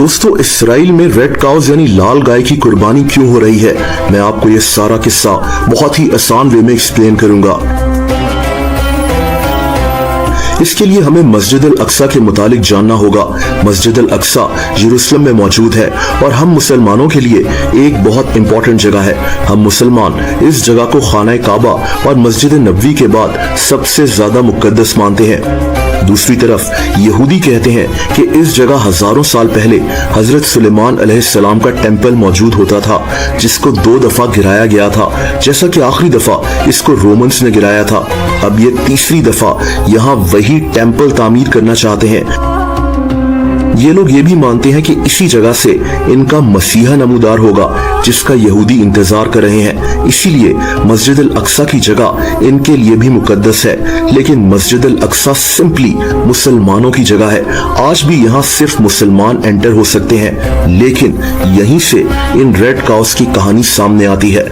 दोस्तों, इसराइल में red cause यानी लाल गाय की कुर्बानी क्यों हो रही है, मैं आपको ये सारा किस्सा बहुत ही आसान वे में एक्सप्लेन करूंगा। इसके लिए हमें मस्जिद अल अक्सा के मुतालिक जानना होगा। मस्जिद अल अक्सा यरूशलेम में मौजूद है और हम मुसलमानों के लिए एक बहुत इंपॉर्टेंट जगह है। हम मुसलमान इस जगह को खाना काबा और मस्जिद नबवी के बाद सबसे ज्यादा मुकद्दस मानते हैं। दूसरी तरफ यहूदी कहते हैं कि इस जगह हजारों साल पहले हजरत सुलेमान अलैहिस्सलाम का टेम्पल मौजूद होता था, जिसको 2 दफा गिराया गया था, जैसा कि आखिरी दफा इसको रोमन्स ने गिराया था। अब ये तीसरी दफा यहाँ वही टेम्पल तामीर करना चाहते हैं। ये लोग ये भी मानते हैं कि इसी जगह से इनका मसीहा नमूदार होगा, जिसका यहूदी इंतजार कर रहे हैं। इसीलिए मस्जिद अल अक्सा की जगह इनके लिए भी मुकद्दस है। लेकिन मस्जिद अल अक्सा सिंपली मुसलमानों की जगह है। आज भी यहाँ सिर्फ मुसलमान एंटर हो सकते हैं। लेकिन यहीं से इन रेड काउस की कहानी सामने आती है।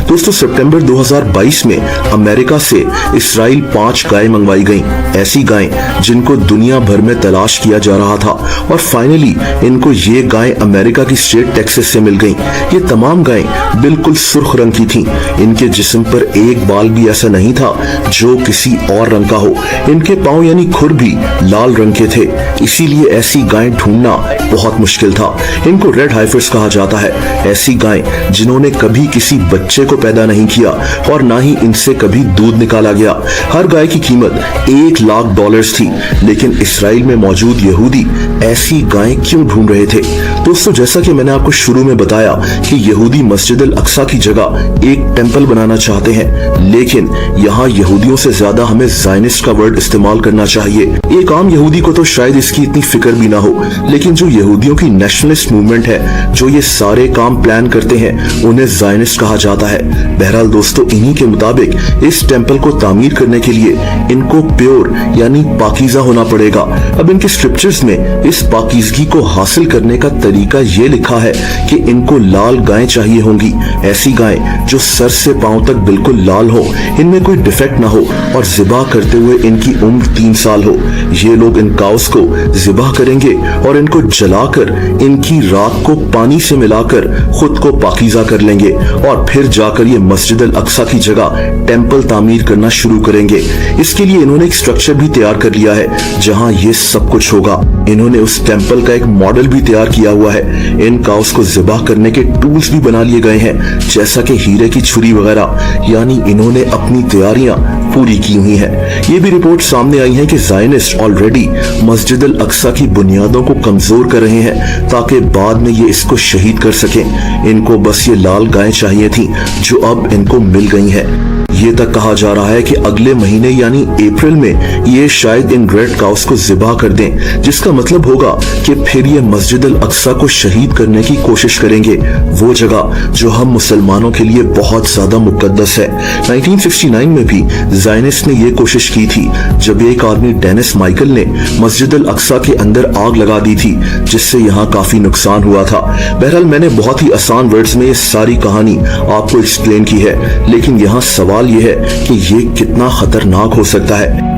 दोस्तों, सितंबर 2022 में अमेरिका से इसराइल 5 गायें मंगवाई गईं। ऐसी गायें जिनको दुनिया भर में तलाश किया जा रहा था और फाइनली इनको ये गायें अमेरिका की स्टेट टेक्सास से मिल गईं। ये तमाम गायें बिल्कुल सुर्ख रंग की थीं। इनके जिस्म पर एक बाल भी ऐसा नहीं था जो किसी और रंग का हो। इनके पांव यानी खुर भी लाल रंग के थे। इसीलिए ऐसी गायें ढूंढना बहुत मुश्किल था। इनको रेड हाइफर्स कहा जाता है। ऐसी गायें जिन्होंने कभी किसी बच्चे को पैदा नहीं किया और ना ही इनसे कभी दूध निकाला गया। हर गाय की कीमत $1 लाख थी। लेकिन इसराइल में मौजूद यहूदी ऐसी गायें क्यों ढूंढ रहे थे? दोस्तों, जैसा कि मैंने आपको शुरू में बताया कि यहूदी मस्जिद अल अक्सा की जगह एक टेम्पल बनाना चाहते हैं। लेकिन यहाँ यहूदियों से ज्यादा हमें ज़ायनिस्ट का वर्ड इस्तेमाल करना चाहिए। एक आम यहूदी को तो शायद इसकी इतनी फिक्र भी ना हो, लेकिन जो यहूदियों की नेशनलिस्ट मूवमेंट है, जो ये सारे काम प्लान करते हैं, उन्हें ज़ायनिस्ट कहा जाता है। बहरहाल दोस्तों, इन्हीं के मुताबिक इस टेम्पल को तामीर करने के लिए इनको प्योर यानी पाकीज़ा होना पड़ेगा। अब इनके स्क्रिप्चर्स में इस पाकीज़गी को हासिल करने का तरीका ये लिखा है कि इनको लाल गायें चाहिए होंगी। ऐसी गायें जो सर से पांव तक बिल्कुल लाल हो, इनमें कोई डिफेक्ट ना हो और ज़िबा करते हुए इनकी उम्र 3 साल हो। ये लोग इन काउस को ज़िबा करेंगे और इनको जलाकर इनकी राख को पानी से मिलाकर खुद को पाकीज़ा कर लेंगे और फिर जाकर ये मस्जिद अल अक्सा की जगह टेम्पल तामीर करना शुरू करेंगे। इसके लिए इन्होंने एक स्ट्रक्चर भी तैयार कर लिया है जहां ये सब कुछ होगा। इन्होंने उस टेम्पल का एक मॉडल भी तैयार किया हुआ है। इन काउस को ज़िबा करने के टूल्स भी बना लिए गए हैं, जैसा कि हीरे की छुरी वगैरह। यानी इन्होंने अपनी तैयारियां पूरी की हुई है। ये भी रिपोर्ट सामने आई है कि ज़ायनिस्ट ऑलरेडी मस्जिद अल अक्सा की बुनियादों को कमजोर कर रहे हैं ताकि बाद में ये इसको शहीद कर सकें। इनको बस ये लाल गायें चाहिए थी जो अब इनको मिल गई हैं। ये तक कहा जा रहा है कि अगले महीने यानी अप्रैल में ये शायद इन रेड काउस को ज़िबा कर दें, जिसका मतलब होगा कि फिर ये मस्जिद अल अक्सा को शहीद करने की कोशिश करेंगे, वो जगह जो हम मुसलमानों के लिए बहुत ज्यादा मुकद्दस है। 1969 में भी ज़ायनिस्ट ने ये कोशिश की थी, जब एक आदमी डेनिस माइकल ने मस्जिद अल अक्सा के अंदर आग लगा दी थी, जिससे यहाँ काफी नुकसान हुआ था। बहरहाल मैंने बहुत ही आसान वर्ड्स में ये सारी कहानी आपको एक्सप्लेन की है, लेकिन यहाँ सवाल ये है कि ये कितना खतरनाक हो सकता है।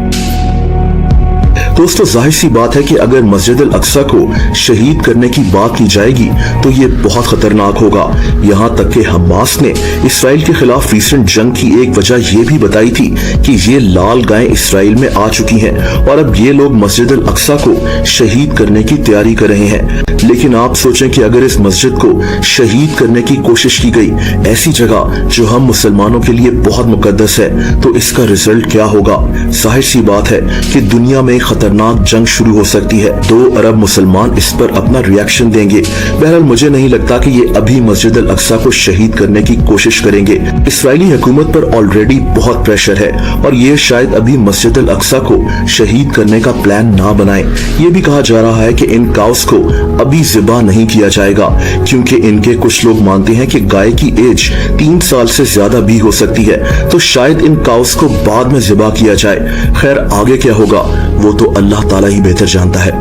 दोस्तों, जाहिर सी बात है कि अगर मस्जिद अल अक्सा को शहीद करने की बात की जाएगी तो ये बहुत खतरनाक होगा। यहाँ तक कि हमास ने इसराइल के खिलाफ रीसेंट जंग की एक वजह ये भी बताई थी कि ये लाल गायें इसराइल में आ चुकी हैं और अब ये लोग मस्जिद अल अक्सा को शहीद करने की तैयारी कर रहे हैं। लेकिन आप सोचें कि अगर इस मस्जिद को शहीद करने की कोशिश की गई, ऐसी जगह जो हम मुसलमानों के लिए बहुत मुकद्दस है, तो इसका रिजल्ट क्या होगा? जाहिर सी बात है कि दुनिया में खतरनाक जंग शुरू हो सकती है। 2 अरब मुसलमान इस पर अपना रिएक्शन देंगे। बहरहाल मुझे नहीं लगता कि ये अभी मस्जिद अल अक्सा को शहीद करने की कोशिश करेंगे। इसराइली हुकूमत पर ऑलरेडी बहुत प्रेशर है और ये शायद अभी मस्जिद अल अक्सा को शहीद करने का प्लान ना बनाए। ये भी कहा जा रहा है कि इन काउस को अभी ज़िबा नहीं किया जाएगा, क्योंकि इनके कुछ लोग मानते हैं कि गाय की एज 3 साल से ज्यादा भी हो सकती है, तो शायद इन काउस को बाद में ज़िबा किया जाए। खैर, आगे क्या होगा वो तो अल्लाह ताला ही बेहतर जानता है।